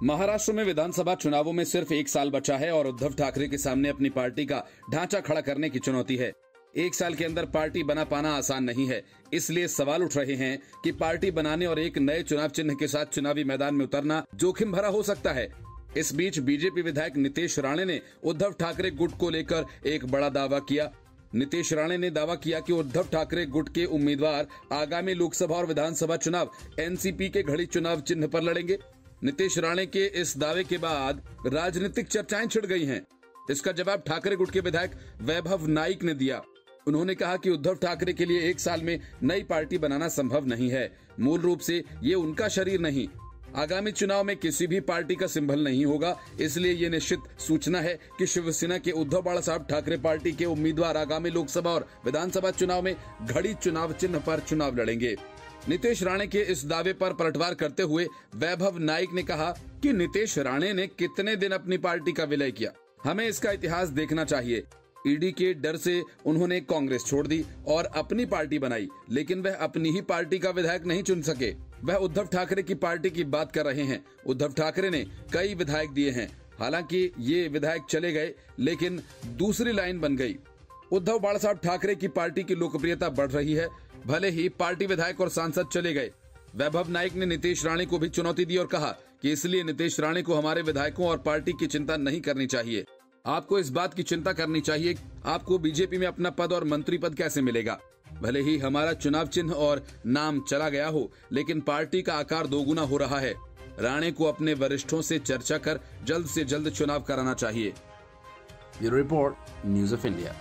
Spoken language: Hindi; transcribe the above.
महाराष्ट्र में विधानसभा चुनावों में सिर्फ 1 साल बचा है और उद्धव ठाकरे के सामने अपनी पार्टी का ढांचा खड़ा करने की चुनौती है। 1 साल के अंदर पार्टी बना पाना आसान नहीं है, इसलिए सवाल उठ रहे हैं कि पार्टी बनाने और एक नए चुनाव चिन्ह के साथ चुनावी मैदान में उतरना जोखिम भरा हो सकता है। इस बीच बीजेपी विधायक नितेश राणे ने उद्धव ठाकरे गुट को लेकर एक बड़ा दावा किया। नितेश राणे ने दावा किया कि उद्धव ठाकरे गुट के उम्मीदवार आगामी लोकसभा और विधानसभा चुनाव एनसीपी के घड़ी चुनाव चिन्ह पर लड़ेंगे। नितेश राणे के इस दावे के बाद राजनीतिक चर्चाएं छिड़ गई हैं। इसका जवाब ठाकरे गुट के विधायक वैभव नाइक ने दिया। उन्होंने कहा कि उद्धव ठाकरे के लिए 1 साल में नई पार्टी बनाना संभव नहीं है। मूल रूप से ये उनका शरीर नहीं, आगामी चुनाव में किसी भी पार्टी का सिंबल नहीं होगा। इसलिए ये निश्चित सूचना है कि शिवसेना के उद्धव बाला साहब ठाकरे पार्टी के उम्मीदवार आगामी लोकसभा और विधानसभा चुनाव में घड़ी चुनाव चिन्ह पर चुनाव लड़ेंगे। नितेश राणे के इस दावे पर पलटवार करते हुए वैभव नाइक ने कहा कि नितेश राणे ने कितने दिन अपनी पार्टी का विलय किया, हमें इसका इतिहास देखना चाहिए। ईडी के डर से उन्होंने कांग्रेस छोड़ दी और अपनी पार्टी बनाई, लेकिन वह अपनी ही पार्टी का विधायक नहीं चुन सके। वह उद्धव ठाकरे की पार्टी की बात कर रहे हैं। उद्धव ठाकरे ने कई विधायक दिए हैं, हालांकि ये विधायक चले गए लेकिन दूसरी लाइन बन गई। उद्धव बाला साहब ठाकरे की पार्टी की लोकप्रियता बढ़ रही है, भले ही पार्टी विधायक और सांसद चले गए। वैभव नाइक ने नितेश राणे को भी चुनौती दी और कहा कि इसलिए नितेश राणे को हमारे विधायकों और पार्टी की चिंता नहीं करनी चाहिए। आपको इस बात की चिंता करनी चाहिए आपको बीजेपी में अपना पद और मंत्री पद कैसे मिलेगा। भले ही हमारा चुनाव चिन्ह और नाम चला गया हो, लेकिन पार्टी का आकार दोगुना हो रहा है। राणे को अपने वरिष्ठों से चर्चा कर जल्द से जल्द चुनाव कराना चाहिए। Bureau report, news of India.